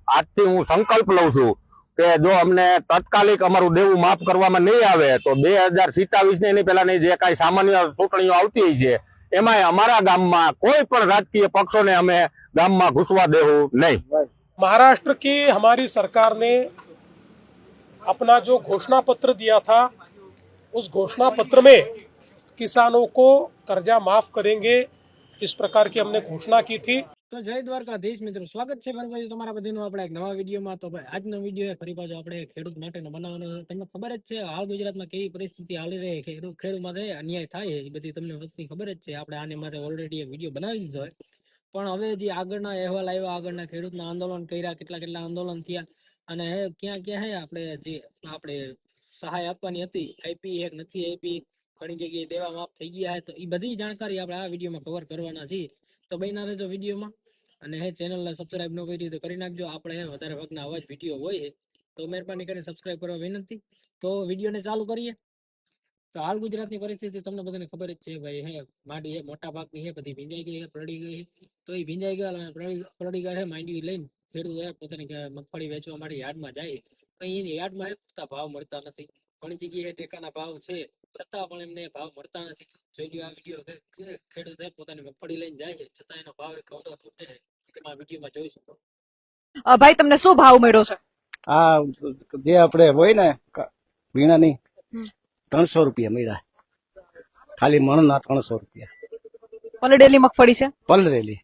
આજથી હું સંકલ્પ લઉં છું કે જો અમને તાત્કાલિક અમારું દેવું માફ કરવામાં નહીં આવે તો 2027 ની પહેલાની જે કાંઈ સામાન્ય ચૂંટણીઓ આવતી છે એમાં અમારા ગામમાં કોઈ પણ રાજકીય पक्षों ने અમે ગામમાં ઘૂસવા દેવું નહીં। महाराष्ट्र की हमारी सरकार ने अपना जो घोषणा पत्र दिया था उस घोषणा पत्र में किसानों को कर्जा माफ करेंगे इस प्रकार की हमने घोषणा की थी। तो जय द्वारकाधीश मित्रों, स्वागत है फरी पाछું તમારા બધાનું આપણા એક નવા વિડીયોમાં। તો ભાઈ આજનો વિડીયો ફરી પાછો આપણે ખેડૂત માટેનો બનાવવાનો છે। તમને ખબર જ છે હાલ ગુજરાતમાં કેવી પરિસ્થિતિ હાલી રહી છે, ખેડૂત માટે અન્યાય થાય છે, એ બધી તમને વસ્તુની ખબર જ છે। આપણે આને માટે ઓલરેડી એક વિડીયો બનાવી દીધો હોય, પણ હવે જે આગળના અહેવાલ આવ્યા, આગળના ખેડૂતના આંદોલન કર્યા, કેટલા આંદોલન થયા અને ક્યાં ક્યાં હે આપણે સહાય આપવાની હતી, આપી એક નથી આપી, ઘણી જગ્યાએ દેવા માફ થઈ ગયા હે, તો એ બધી જાણકારી આપણે આ વિડીયોમાં કવર કરવાના છીએ। તો બન્યા રહેજો વિડીયોમાં અને ચેનલને સબસ્ક્રાઇબ ન કરી તો કરી નાખજો। આપણે વધારે ભાગના આવા જ વિડીયો હોય છે તો મહેરબાની કરીને સબસ્ક્રાઇબ કરવા વિનંતી। તો વિડીયોને ચાલુ કરીએ। તો હાલ ગુજરાતની પરિસ્થિતિ તમને બધાને ખબર જ છે ભાઈ, હે માંડી હે મોટા ભાગની હે બધી ભીંજાઈ ગઈ હે, પલળી ગઈ હે। તો એ ભીંજાઈ ગયા અને પલળી ગયા હે માંડવી લઈને ખેડૂતો પોતાની મગફળી વેચવા માટે યાર્ડમાં જાય, પણ એની યાર્ડમાં પૂરતા ભાવ મળતા નથી। ઘણી જગ્યાએ ટેકાના ભાવ છે છતાં પણ એમને ભાવ મળતા નથી। જોઈ લો આ વિડીયો, ખેડૂત પોતાની મગફળી લઈને જાય છે છતાં એનો ભાવ કવડો તૂટે છે, તમે આ વિડીયોમાં જોઈ શકો। ભાઈ તમને શું ભાવ મળ્યો છે? આ જે આપણે હોય ને વીણાની 300 રૂપિયા મળ્યા, ખાલી મણના 300 રૂપિયા। પલળેલી મગફળી છે, પલળેલી।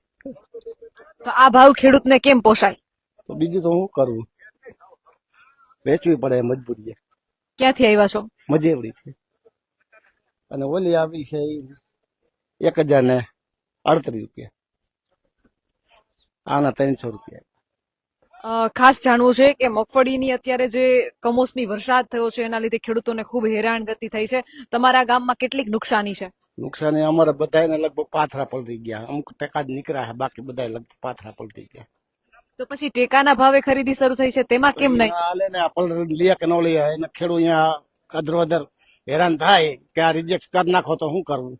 તો આ ભાવ ખેડૂતને કેમ પોસાય? તો બીજું તો હું કરું, વેચવી પડે મજબૂરી। ક્યાંથી આવ્યા છો? મજેવડીથી। અને ઓલી આવી છે 1038 રૂપિયા, આના 300 રૂપિયા। ખાસ જાણવું છે કે મગફળીની અત્યારે જે કમોસમી વરસાદ થયો છે એના લીધે ખેડૂતોને ખૂબ હેરાનગતિ થઈ છે। તમારા ગામમાં કેટલીક નુકસાની છે? નુકસાની અમારા બધાને લગભગ પાથરા પલટી ગયા, અમુક ટકા જ નીકળ્યા છે, બાકી બધા લગભગ પાથરા પલટી ગયા। તો પછી ટેકાના ભાવે ખરીદી શરૂ થઈ છે તેમાં કેમ નહીં? હાલે ને પલટી લે કે ન લે, એને ખેડૂત અહીંયા અધરોધર હેરાન થાય કે આ રિજેક્ટ કરી નાખો તો શું કરવું।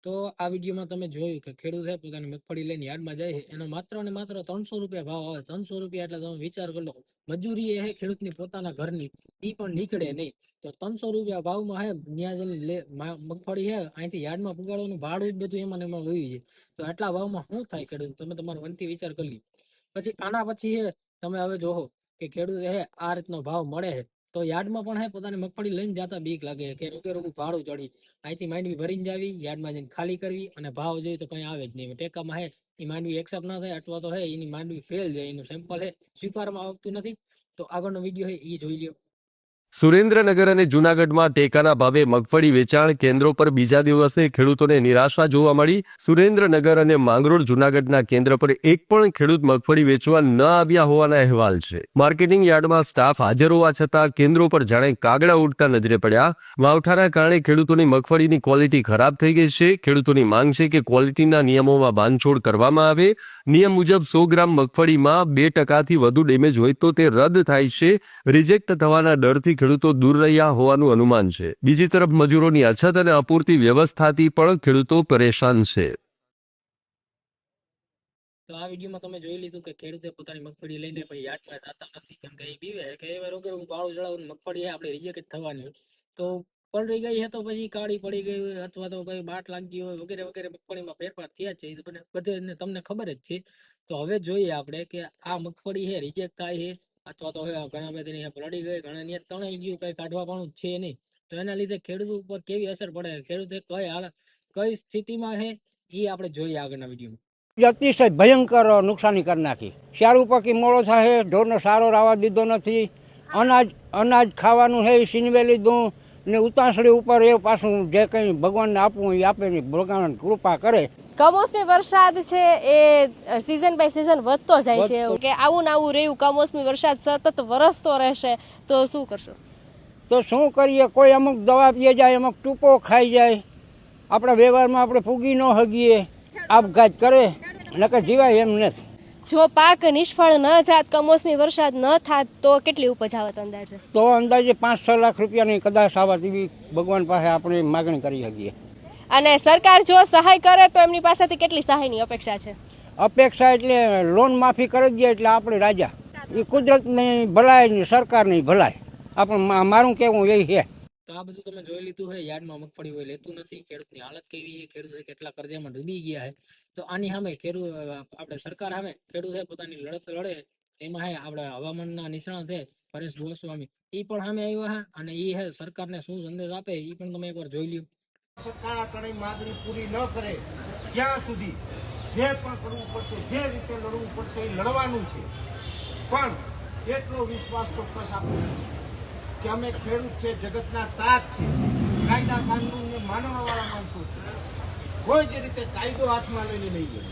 તો આ વિડીયોમાં તમે જોયું કે ખેડૂત પોતાની મગફળી લઈને યાર્ડમાં જાય છે, એનો માત્ર ને માત્ર 300 રૂપિયા ભાવ આવે। 300 રૂપિયા એટલે તમે વિચાર કરી લો, મજૂરી એ ખેડૂતની પોતાના ઘરની એ પણ નીકળે નહીં, તો 300 રૂપિયા ભાવમાં ત્યાં જઈને મગફળી અહીંથી યાર્ડમાં પુગાડવાનું ભાડું જ બધું એમાં વહી જાય, તો આટલા ભાવમાં શું થાય ખેડૂત? તમે તમારો મનથી વિચાર કરી લો। પછી આના પછી તમે હવે જોવો કે ખેડૂત આ રીતનો ભાવ મળે છે તો યાર્ડમાં પણ પોતાની મગફળી લઈને જતા બીક લાગે કે રોગું ભાડું ચડી, અહીંથી માંડવી ભરીને જાવી, યાર્ડમાં જઈને ખાલી કરવી અને ભાવ જોઈએ તો કઈ આવે જ નહીં। ટેકામાં એ માંડવી એક્સેપ્ટ ના થાય અથવા તો એની માંડવી ફેલ જાય, એનું સેમ્પલ સ્વીકારવામાં આવતું નથી। તો આગળનો વિડીયો એ જોઈ લ્યો। સુરેન્દ્રનગર અને જૂનાગઢમાં ટેકાના ભાવે મગફળી વેચાણ કેન્દ્રો પર બીજા દિવસે ખેડૂતોને નિરાશા જોવા મળી। સુરેન્દ્રનગર અને માંગરોળ જૂનાગઢના કેન્દ્ર પર એક પણ ખેડૂત મગફળી વેચવા ન આવ્યા હોવાના અહેવાલ છે। માર્કેટિંગ યાર્ડમાં સ્ટાફ હાજર હોવા છતાં કેન્દ્રો પર જાણે કાગડા ઉડતા નજરે પડ્યા। માવઠાના કારણે ખેડૂતોની મગફળીની ક્વોલિટી ખરાબ થઈ ગઈ છે। ખેડૂતોની માંગ છે કે ક્વોલિટીના નિયમોમાં બાંધછોડ કરવામાં આવે। નિયમ મુજબ 100 ગ્રામ મગફળીમાં 2% વધુ ડેમેજ હોય તો તે રદ થાય છે। રિજેક્ટ થવાના ડરથી ખેડૂતો દૂર રહ્યા હોવાનું અનુમાન છે। બીજી તરફ મજૂરોની અછત અને અપૂરતી વ્યવસ્થાથી પણ ખેડૂતો પરેશાન છે। તો આ વિડીયોમાં તમે જોઈ લીધું કે ખેડૂતે પોતાની મગફળી લઈને પણ યાર્ડમાં જતા નથી, કેમ કે એ બીવે કે એ રોગેરું ભાડું ચડાવવાનું મગફળી આપણે રિજેક્ટ થવાની હોય, તો પલળી ગઈ છે તો પછી કાળી પડી ગઈ હોય અથવા તો કઈ બાટ લાગી હોય વગેરે વગેરે મગફળીમાં ફેરફાર થયા છે, બધે તમને ખબર જ છે। તો હવે જોઈએ આપણે કે આ મગફળી રિજેક્ટ થાય છે અથવા તો ઘણા બધી પલળી ગઈ, ઘણા તણાઈ ગયું, કઈ કાઢવા પણ છે નહીં, તો એના લીધે ખેડૂત ઉપર કેવી અસર પડે, ખેડૂતે કઈ સ્થિતિમાં છે એ આપણે જોઈએ આગળના વિડીયોમાં। અતિશય ભયંકર નુકસાની કરી નાખી। સારું પાકી મોડો થાય, ઢોરનો સારો રાવા દીધો નથી, અનાજ ખાવાનું છે છીનવી લીધું ને ઉતાસળી ઉપર એ પાછું જે કંઈ ભગવાનને આપવું એ આપે ને ભગવાન કૃપા કરે। કમોસમી વરસાદ છે એ સિઝન બાય સિઝન વધતો જાય છે કે આવું ને આવું રહ્યું, કમોસમી વરસાદ સતત વરસતો રહેશે તો શું કરશો? તો શું કરીએ, કોઈ અમુક દવા પીએ જાય, અમુક ટૂંકો ખાઈ જાય, આપણા વ્યવહારમાં આપણે પૂગી ન હગીએ, આપઘાત કરે નકર જીવાય એમ નથી। જો પાક નિષ્ફળ ન જાત, કમોસમી વરસાદ ન થાત તો કેટલી ઉપજ આવત અંદાજે? તો અંદાજે 5-6 લાખ રૂપિયાની કદાચ આવત એવી ભગવાન પાસે આપણે માગણી કરી શકીએ। અને સરકાર જો સહાય કરે તો એમની પાસેથી કેટલી સહાયની અપેક્ષા છે? અપેક્ષા એટલે લોન માફી કરી દે એટલે આપણે રાજા। એ કુદરતની ભલાઈ ને સરકારની ભલાઈ. આપણે મારું કહેવું એ છે. તો આ બધું તમે જોઈ લીધું છે, યાર્ડમાં મગફળી હોય લેતું નથી, ખેડૂતની હાલત કેવી છે, ખેડૂત કેટલા કર્જામાં ડૂબી ગયા છે. તો આની સામે ખેડૂત આપણે સરકાર સામે ખેડૂત પોતાની લડત લડે. એમાં હે આપણે હવામાનના નિષ્ણાત છે પરેશ ગોસ્વામી, એ પણ સામે આવ્યા છે અને એ હે સરકારને શું સંદેશ આપે એ પણ તમે એકવાર જોઈ લ્યો. સરકાર માગણી પૂરી ન કરે ત્યાં સુધી જે પણ કરવું પડશે, જે રીતે લડવું પડશે એ લડવાનું છે. પણ એટલો વિશ્વાસ ચોક્કસ આપું કે અમે ખેડૂત છે, જગતના તાત છે, કાયદા કાનૂનને માનવાવાળા માણસો છે. કોઈ જ રીતે કાયદો હાથમાં લઈને નહીં લડીએ,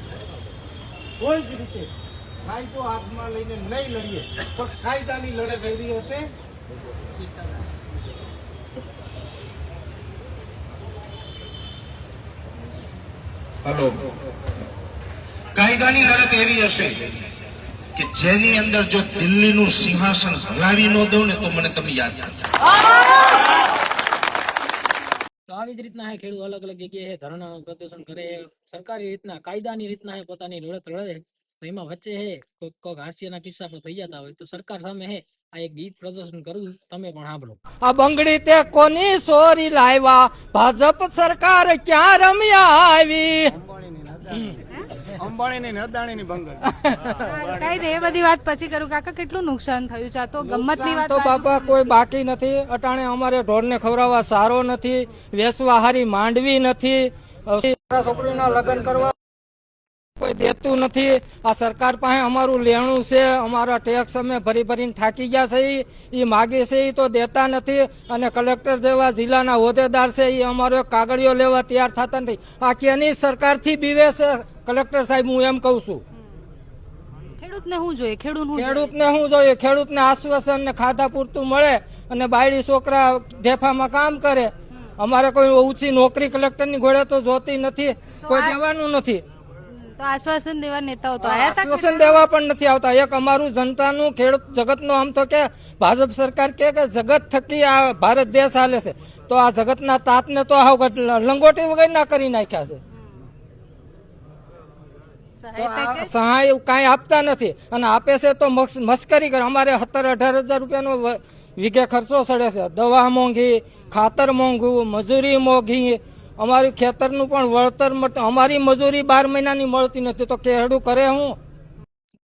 કોઈ જ રીતે કાયદો હાથમાં લઈને નહીં લડીએ, પણ કાયદાની લડત એવી હશે. હલો, કાયદાની લડત એવી હશે કે જેની અંદર જો દિલ્હીનું સિંહાસન હલાવી ન દઉં ને તો મને તમે યાદ કરતા. તો આવી જ રીતના હે ખેડૂત અલગ અલગ જગ્યાએ ધરણા પ્રદર્શન કરે, સરકારી રીતના કાયદાની રીતના હે પોતાની લડત લડે. તો એમાં વચ્ચે હે કોઈક હાસ્યના કિસ્સા પણ થઈ જતા હોય તો સરકાર સામે હે આ એક ગીત પ્રદર્શન કરવું, તમે પણ સાંભળો. આ બંગડી તે કોની સોરી લાવ્યા, ભાજપ સરકાર ક્યાં રમ્યા આવી. અંબાણીની ને અદાણીની બંગડી. કઈ દે એ બધી વાત પછી કરું. કાકા કેટલું નુકસાન થયું છે? આ તો ગમ્મતની વાત. તો બાપા કોઈ બાકી નથી. અટાણે અમારે ઢોરને ખવડાવવા સારો નથી, વેચવા હારી માંડવી નથી, છોકરીના લગ્ન કરવા કોઈ દેતું નથી. આ સરકાર પાસે અમારું લેણું છે, અમારા ટેક્સ અમે ભરી ભરીને થાકી ગયા છે, એ માગે છે એ તો દેતા નથી. અને કલેક્ટર જેવા જિલ્લાના હોદ્દેદાર છે એ અમારો કાગળિયો લેવા તૈયાર થતા નથી. આ કેની સરકારથી બીવે છે કલેક્ટર સાહેબ, હું એમ કઉ છું. ખેડૂતને શું જોઈએ? ખેડૂતને શું જોઈએ? ખેડૂતને આશ્વાસન ને ખાધા પૂરતું મળે અને બાયડી છોકરા ઢેફામાં કામ કરે. અમારે કોઈ ઊંચી નોકરી કલેક્ટરની ઘોડે તો જોતી નથી, કોઈ દેવાનું નથી. તો આશ્વાસન દેવા નેતાઓ તો આયા હતા? આશ્વાસન દેવા પણ નથી આવતા. એક અમારું જનતાનું ખેડૂત જગતનો આમ તો કે ભાજપ સરકાર કે જગત થકી આ ભારત દેશ હાલે છે, તો આ જગતના તાતને તો હાવ લંગોટી વગર ના કરી નાખ્યા છે. સહાય કાંઈ આપતા નથી અને આપે છે તો મસ્કરી કરે. અમારે 17-18 હજાર રૂપિયાનો વીઘે ખર્ચો સડે છે. દવા મોંઘી, ખાતર મોંઘું, મજૂરી મોંઘી, અમારું ખેતરનું પણ વળતર અમારી મજૂરી 12 મહિનાની મળતી નથી, તો ખેડૂત કરે હું?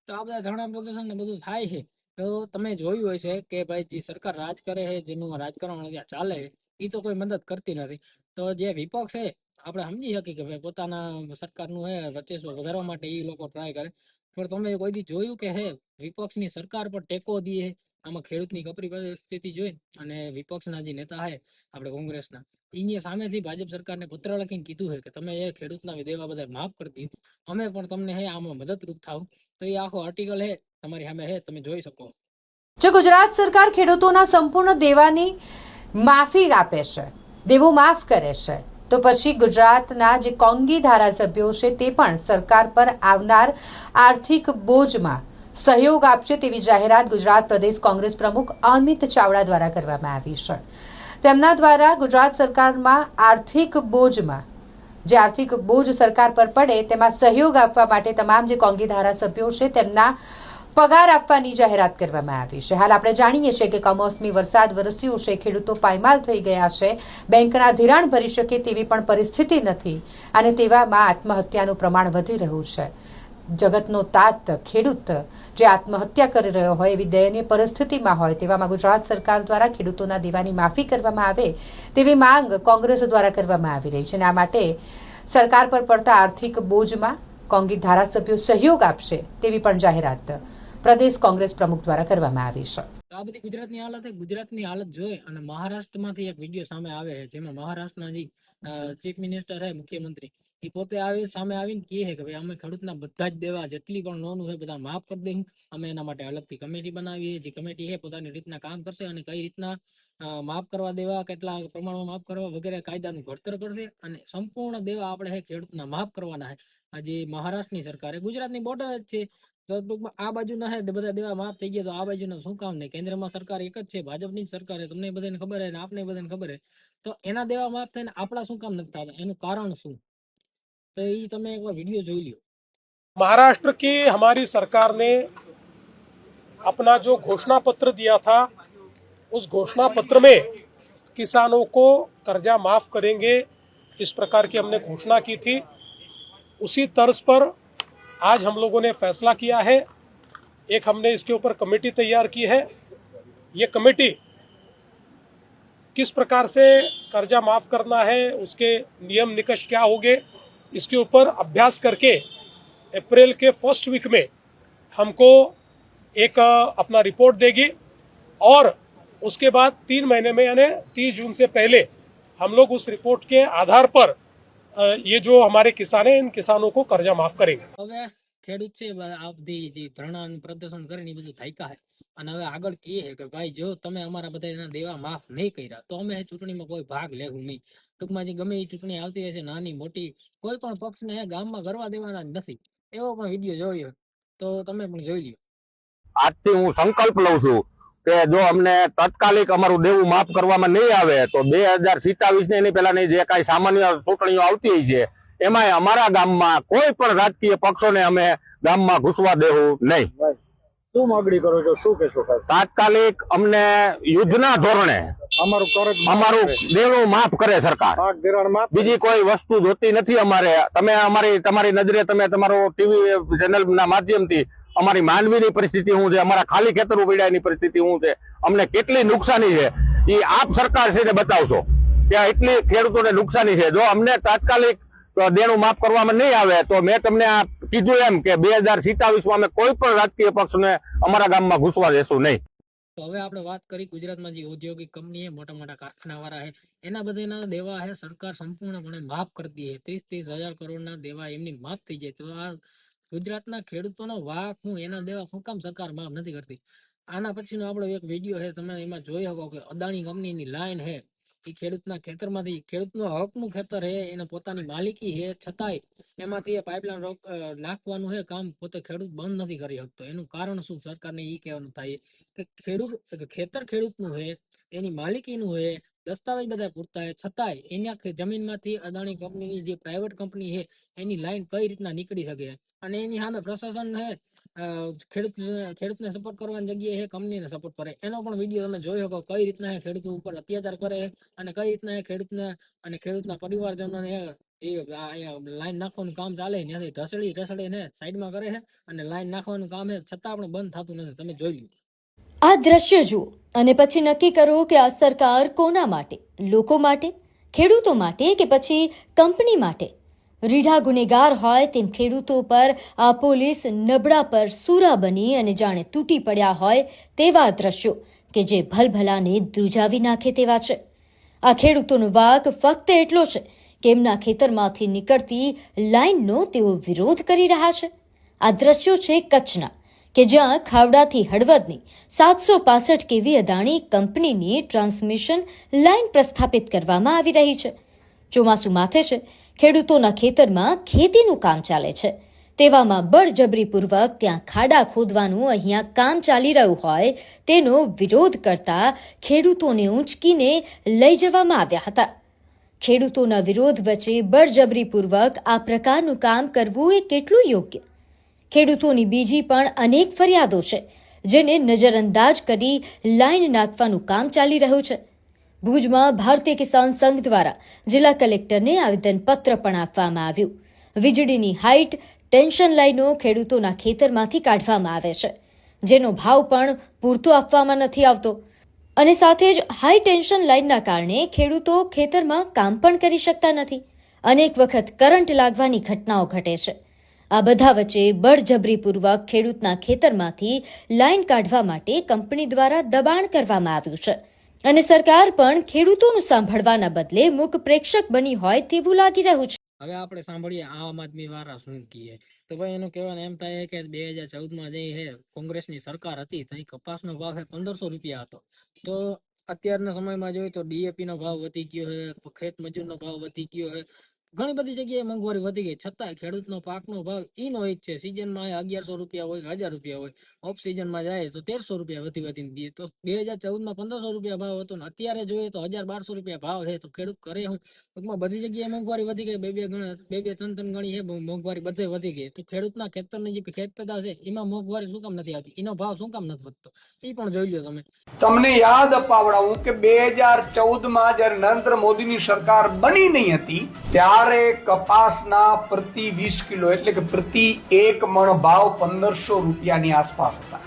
તો આ બધા ધરણા પ્રદર્શન ને બધું થાય છે તો તમે જોયું હોય છે કે ભાઈ જે સરકાર રાજ કરે છે, જેનું રાજકારણ ત્યાં ચાલે એ તો કોઈ મદદ કરતી નથી. તો જે વિપક્ષ છે આપણે સમજી શકીએ કે ભાઈ પોતાના સરકારનું હે વર્ચસ્વ વધારવા માટે એ લોકો ટ્રાય કરે. પણ તમે કોઈ દી જોયું કે હે વિપક્ષની સરકાર પર ટેકો દે? આમાં ખેડૂતની કપરી પરિસ્થિતિ જોઈ અને વિપક્ષના જે નેતા છે આપણે કોંગ્રેસના, એની સામેથી ભાજપ સરકારને પત્ર લખીને કીધું છે કે તમે એ ખેડૂતના દેવા બધા માફ કરતી, અમે પણ તમને હે આમાં મદદરૂપ થાવ. તો એ આખો આર્ટિકલ હે તમારી સામે હે, તમે જોઈ શકો. જો ગુજરાત સરકાર ખેડૂતોના સંપૂર્ણ દેવાની માફી આપે છે, દેવું માફ કરે છે, તો પછી ગુજરાતના જે કોંગી ધારાસભ્યો છે તે પણ સરકાર પર આવનાર આર્થિક બોજમાં સહયોગ આપશે તેવી જાહેરાત ગુજરાત પ્રદેશ કોંગ્રેસ પ્રમુખ અમિત ચાવડા દ્વારા કરવામાં આવી છે. તેમના દ્વારા ગુજરાત સરકારમાં આર્થિક બોજમાં જે આર્થિક બોજ સરકાર પર પડે તેમાં સહયોગ આપવા માટે તમામ જે કોંગી ધારાસભ્યો છે તેમના પગાર આપવાની જાહેરાત કરવામાં આવી છે. હાલ આપણે જાણીએ છીએ કે કમોસમી વરસાદ વરસ્યો છે, ખેડૂતો પાયમાલ થઈ ગયા છે, બેંકના ધિરાણ ભરી શકે તેવી પણ પરિસ્થિતિ નથી અને તેવામાં આત્મહત્યાનું પ્રમાણ વધી રહ્યું છે. જગતનો તાત ખેડૂત જે આત્મહત્યા કરી રહ્યો હોય એવી દયનીય પરિસ્થિતિમાં હોય તેવામાં ગુજરાત સરકાર દ્વારા ખેડૂતોના દેવાની માફી કરવામાં આવે તેવી માંગ કોંગ્રેસ દ્વારા કરવામાં આવી રહી છે અને આ માટે સરકાર પર પડતા આર્થિક બોજમાં કોંગી ધારાસભ્યો સહયોગ આપશે તેવી પણ જાહેરાત પ્રદેશ કોંગ્રેસ પ્રમુખ દ્વારા કરવામાં આવી છે. આ બધી ગુજરાતની હાલત છે. ગુજરાતની હાલત જોઈ અને મહારાષ્ટ્રમાંથી એક વિડીયો સામે આવે છે જેમાં મહારાષ્ટ્રના જે ચીફ મિનિસ્ટર છે, મુખ્યમંત્રી, એ પોતે સામે આવીને કહે છે કે ભાઈ અમે ખેડૂતના બધા જ દેવા જેટલી પણ લોન હોય બધા માફ કરી દઈશું. અમે એના માટે અલગથી કમિટી બનાવીએ, જે કમિટી છે પોતાની રીતના કામ કરશે અને કઈ રીતના માફ કરવા દેવા, કેટલા પ્રમાણમાં માફ કરવા વગેરે કાયદાનું ઘડતર કરશે અને સંપૂર્ણ દેવા આપણે ખેડૂતના માફ કરવાના છે. આજે મહારાષ્ટ્રની સરકાર ગુજરાતની બોર્ડર જ છે, તો ટૂંકમાં આ બાજુના હે બધા દેવા માફ થઈ ગયા તો આ બાજુના શું કામ નહીં? કેન્દ્રમાં સરકાર એક જ છે, ભાજપની જ સરકાર છે, તમને બધાને ખબર છે ને આપને બધાને ખબર છે. તો એના દેવા માફ થઈને આપણા શું કામ નથી થતા? એનું કારણ શું? तो ये તમે એકવાર वीडियो જોઈ લ્યો. महाराष्ट्र की हमारी सरकार ने अपना जो घोषणा पत्र दिया था उस घोषणा पत्र में किसानों को कर्जा माफ करेंगे इस प्रकार की हमने घोषणा की थी। उसी तर्ज पर आज हम लोगों ने फैसला किया है। एक हमने इसके ऊपर कमेटी तैयार की है। ये कमेटी किस प्रकार से कर्जा माफ करना है, उसके नियम निकष क्या होंगे, इसके ऊपर अभ्यास करके अप्रैल के फर्स्ट वीक में हमको एक अपना रिपोर्ट देगी और उसके बाद 3 महीने में यानी 30 जून से पहले हम लोग उस रिपोर्ट के आधार पर ये जो हमारे किसान हैं इन किसानों को कर्जा माफ करेंगे। હવે ખેડૂત છે આ બધી જે ધરણાનું પ્રદર્શન કરીને બધું થાક્યા છે અને હવે આગળ એ છે કે ભાઈ જો તમે અમારા બધાના દેવા માફ નહીં કર્યા તો અમે ચૂંટણીમાં કોઈ ભાગ લેવું નહીં। ટૂંકમાં જે ગમે એ ચૂંટણી આવતી હશે નાની મોટી કોઈ પણ પક્ષને ગામમાં કરવા દેવાના નથી એવો પણ વિડીયો જોયો તો તમે પણ જોઈ લ્યો। આજથી હું સંકલ્પ લઉં છું કે જો અમને તાત્કાલિક અમારું દેવું માફ કરવામાં નહીં આવે તો 2027 ની પહેલાની જે કાંઈ સામાન્ય ચૂંટણીઓ આવતી છે એમાં અમારા ગામમાં કોઈ પણ રાજકીય પક્ષોને અમે ગામમાં ઘૂસવા દેવું નહીં। શું માગણી કરો છો, શું કહેશો? તાત્કાલિક અમને યુદ્ધના ધોરણે અમારું દેવું માફ કરે સરકાર। બીજી કોઈ વસ્તુ જોતી નથી અમારે। તમે તમારી નજરે તમે તમારો ટીવી ચેનલના માધ્યમથી અમારી માંડવીની પરિસ્થિતિ શું છે, અમારા ખાલી ખેતરો પીડાની પરિસ્થિતિ શું છે, અમને કેટલી નુકસાની છે એ આપ સરકાર છે બતાવશો કે એટલી ખેડૂતોને નુકસાની છે। જો અમને તાત્કાલિક દેણું માફ કરવામાં નહીં આવે તો મેં તમને આ કીધું એમ કે 2027 અમે કોઈ પણ રાજકીય પક્ષને અમારા ગામમાં ઘૂસવા દેશું નહીં। તો હવે આપણે વાત કરી ગુજરાતમાં જે ઔદ્યોગિક કંપની છે મોટા મોટા કારખાના વાળા છે એના બધાના દેવા છે સરકાર સંપૂર્ણપણે માફ કરતી છે। 30-30 હજાર કરોડના દેવા એમની માફ થઈ જાય તો આ ગુજરાતના ખેડૂતોનો વાક હું એના દેવા શું કામ સરકાર માફ નથી કરતી। આના પછીનો આપણો એક વિડીયો છે તમે એમાં જોઈ શકો કે અદાણી કંપનીની લાઈન છે એ ખેડૂતના ખેતરમાંથી ખેડૂતનું હકનું ખેતર છે એને પોતાની માલિકી છે છતાંય એમાંથી એ પાઇપલાઇન નાખવાનું છે કામ પોતે ખેડૂત બંધ નથી કરી શકતો। એનું કારણ શું સરકારને એ કહેવાનું થાય કે ખેતર ખેડૂતનું છે એની માલિકીનું છે દસ્તાવેજ બધા પૂરતા છે છતાંય એના જમીનમાંથી અદાણી કંપનીની જે પ્રાઇવેટ કંપની છે એની લાઈન કઈ રીતના નીકળી શકે અને એની સામે પ્રશાસન છે ખેડૂતને સપોર્ટ કરવાની જગ્યાએ કંપનીને સપોર્ટ કરે। એનો પણ વિડીયો તમે જોઈ શકો કઈ રીતના ખેડૂત ઉપર અત્યાચાર કરે અને કઈ રીતના ખેડૂતને અને ખેડૂતના પરિવારજનોને લાઈન નાખવાનું કામ ચાલે ત્યાંથી ઢસડીને સાઈડમાં કરે છે અને લાઈન નાખવાનું કામ છે છતાં પણ બંધ થતું નથી। તમે જોઈ લો આ દ્રશ્ય જુઓ અને પછી નક્કી કરો કે આ સરકાર કોના માટે, લોકો માટે, ખેડૂતો માટે કે પછી કંપની માટે। રીઢા ગુનેગાર હોય તેમ ખેડૂતો પર આ પોલીસ નબળા પર સૂરા બની અને જાણે તૂટી પડ્યા હોય તેવા દ્રશ્યો કે જે ભલભલાને ધ્રુજાવી નાખે તેવા છે। આ ખેડૂતોનો વાક ફક્ત એટલો છે કે એમના ખેતરમાંથી નીકળતી લાઈનનો તેઓ વિરોધ કરી રહ્યા છે। આ દ્રશ્યો છે કચ્છના કે જ્યાં ખાવડાથી હળવદની 765 કેવી અદાણી કંપનીની ટ્રાન્સમિશન લાઈન પ્રસ્થાપિત કરવામાં આવી રહી છે। ચોમાસું માથે છે, ખેડૂતોના ખેતરમાં ખેતીનું કામ ચાલે છે તેવામાં બળજબરીપૂર્વક ત્યાં ખાડા ખોદવાનું અહીંયા કામ ચાલી રહ્યું હોય તેનો વિરોધ કરતા ખેડૂતોને ઊંચકીને લઈ જવામાં આવ્યા હતા। ખેડૂતોના વિરોધ વચ્ચે બળજબરીપૂર્વક આ પ્રકારનું કામ કરવું એ કેટલું યોગ્ય? ખેડૂતોની બીજી પણ અનેક ફરિયાદો છે જેને નજરઅંદાજ કરી લાઈન નાખવાનું કામ ચાલી રહ્યું છે। ભુજમાં ભારતીય કિસાન સંઘ દ્વારા જિલ્લા કલેક્ટરને આવેદનપત્ર પણ આપવામાં આવ્યું। વીજળીની હાઈટ ટેન્શન લાઈનો ખેડૂતોના ખેતરમાંથી કાઢવામાં આવે છે જેનો ભાવ પણ પૂરતો આપવામાં નથી આવતો અને સાથે જ હાઈ ટેન્શન લાઈનના કારણે ખેડૂતો ખેતરમાં કામ પણ કરી શકતા નથી। અનેક વખત કરંટ લાગવાની ઘટનાઓ ઘટે છે। આ બધા વચ્ચે બળજબરીપૂર્વક ખેડૂતના ખેતરમાંથી લાઈન કાઢવા માટે કંપની દ્વારા દબાણ કરવામાં આવ્યું છે અને સરકાર પણ ખેડૂતોનું સાંભળવાના બદલે મૂક પ્રેક્ષક બની હોય તેવું લાગી રહ્યું છે। હવે આપણે સાંભળીએ આમ આદમી વાળા શું કહે તો ભાઈ એનું કહેવાનું એમ થાય કે 2014માં જે છે કોંગ્રેસની સરકાર હતી તો કપાસનો ભાવ 1500 રૂપિયા હતો તો અત્યારના સમયમાં જોઈએ તો ડીએપી નો ભાવ વધી ગયો છે, ખેત મજૂરનો ભાવ વધી ગયો છે ઘણી બધી જગ્યાએ મોંઘવારી વધી ગઈ છતાંય ખેડૂતનો પાકનો ભાવ ઈનો એક છે. સિઝનમાં 1100 રૂપિયા હોય કે 1000 રૂપિયા હોય, ઓફ સિઝનમાં જાય તો 1300 રૂપિયા વધીને દે. તો 2014માં 1500 રૂપિયા ભાવ હતો ને અત્યારે જોઈએ તો 1000-1200 રૂપિયા ભાવ છે. તો ખેડૂત કરે હું? ટૂંકમાં બધી જગ્યાએ મોંઘવારી વધી ગઈ, બે 3 ગણી છે મોંઘવારી બધે વધી ગઈ. તો ખેડૂતના ખેતરની જે ખેત પેદાશ છે એમાં મોંઘવારી શું કામ નથી આવતી? એનો ભાવ શું કામ નથી વધતો? એ પણ જોઈ લો તમે. તમને યાદ અપાવડાવું કે 2014માં જ્યારે નરેન્દ્ર મોદીની સરકાર બની નહીં હતી ત્યારે કપાસના પ્રતિ 20 કિલો એટલે કે પ્રતિ 1 મણ ભાવ 1500 રૂપિયાની આસપાસ હતા.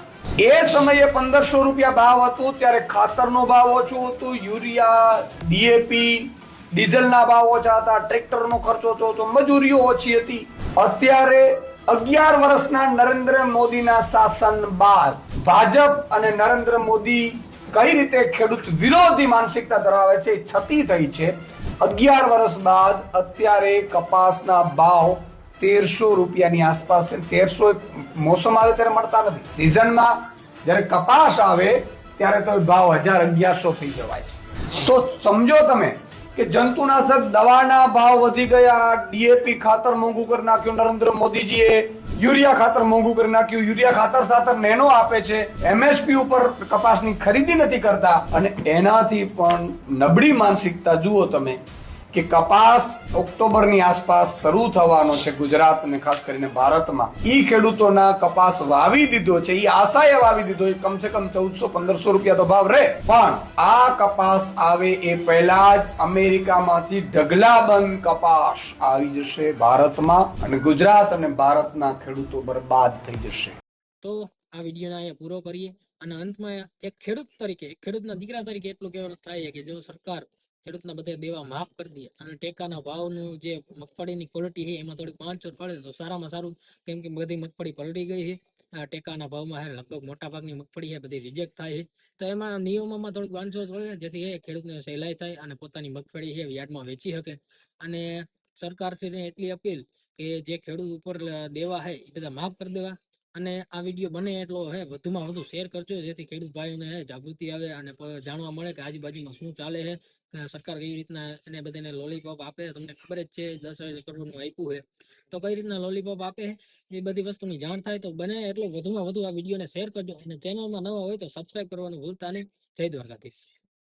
એ સમયે 1500 રૂપિયા ભાવ હતું ત્યારે ખાતરનો ભાવ ઓછો હતો, યુરિયા, ડીએપી, ડીઝલના ભાવ ઓછા હતા, ટ્રેક્ટરનો ખર્ચ ઓછો હતો, મજૂરીઓ ઓછી હતી. અત્યારે 11 વર્ષના નરેન્દ્ર મોદીના શાસન બાદ ભાજપ અને નરેન્દ્ર મોદી કઈ રીતે ખેડૂત વિરોધી માનસિકતા ધરાવે છે છતી થઈ છે. 11 વર્ષ બાદ અત્યારે કપાસના ભાવ 1300 રૂપિયાની આસપાસ છે. 1300 મોસમ આવે ત્યારે મળતા નથી. સિઝનમાં જ્યારે કપાસ આવે ત્યારે તો ભાવ 1000-1100 થઈ જવાય છે. તો સમજો તમે કે જંતુનાશક દવાના ભાવ વધી ગયા, ડીએપી ખાતર મોંઘું કરી નાખ્યું નરેન્દ્ર મોદીજીએ, યુરિયા ખાતર મોંઘું કરી નાખ્યું, યુરિયા ખાતર સાથે નેનો આપે છે, એમએસપી ઉપર કપાસની ખરીદી નથી કરતા. અને એનાથી પણ નબળી માનસિકતા જુઓ તમે કે કપાસ ઓક્ટોબરની આસપાસ શરૂ થવાનો છે ગુજરાત અને ખાસ કરીને ભારતમાં. ઈ ખેડૂતોના કપાસ વાવી દીધો છે, ઈ આશાએ વાવી દીધો છે, કમસે કમ 1400-1500 રૂપિયા તો ભાવ રહે. પણ આ કપાસ આવે એ પહેલા જ અમેરિકામાંથી ઢગલાબંધ કપાસ આવી જશે ભારતમાં અને ગુજરાત અને ભારતના ખેડૂતો બરબાદ થઈ જશે. તો આ વિડીયોને અહીંયા પૂરો કરીએ અને અંતમાં એક ખેડૂત તરીકે, એક ખેડૂતના દીકરા તરીકે એટલું કહેવાનું થાય કે જો સરકાર ખેડૂતના બધા દેવા માફ કરી દે અને ટેકાના ભાવનું જે મગફળીની ક્વોલિટી છે એમાં થોડીક પાંચોર પડે તો સારામાં સારું. કેમ કે બધી મગફળી પલટી ગઈ છે. ટેકાના ભાવમાં લગભગ મોટા ભાગની મગફળી છે બધી રિજેક્ટ થાય છે. તો એમાં નિયમોમાં થોડીક પાંચોર પડે જેથી ખેડૂતને સહેલાઈ થાય અને પોતાની મગફળી છે યાર્ડમાં વેચી શકે. અને સરકારશ્રીને એટલી અપીલ કે જે ખેડૂત ઉપર દેવા છે એ બધા માફ કરી દેવા. અને આ વિડીયો બને એટલો વધુમાં વધુ શેર કરજો જેથી ખેડૂત ભાઈઓને જાગૃતિ આવે અને જાણવા મળે કે આજુબાજુમાં શું ચાલે છે, સરકાર કઈ રીતના એને બધાને લોલીપોપ આપે. તમને ખબર જ છે 10,000 કરોડનું આપ્યું છે તો કઈ રીતના લોલીપોપ આપે એ બધી વસ્તુની જાણ થાય. તો બને એટલો વધુમાં વધુ આ વિડીયોને શેર કરજો અને ચેનલમાં નવા હોય તો સબસ્ક્રાઇબ કરવાનું ભૂલતા નહીં. જય દ્વારકાધીશ.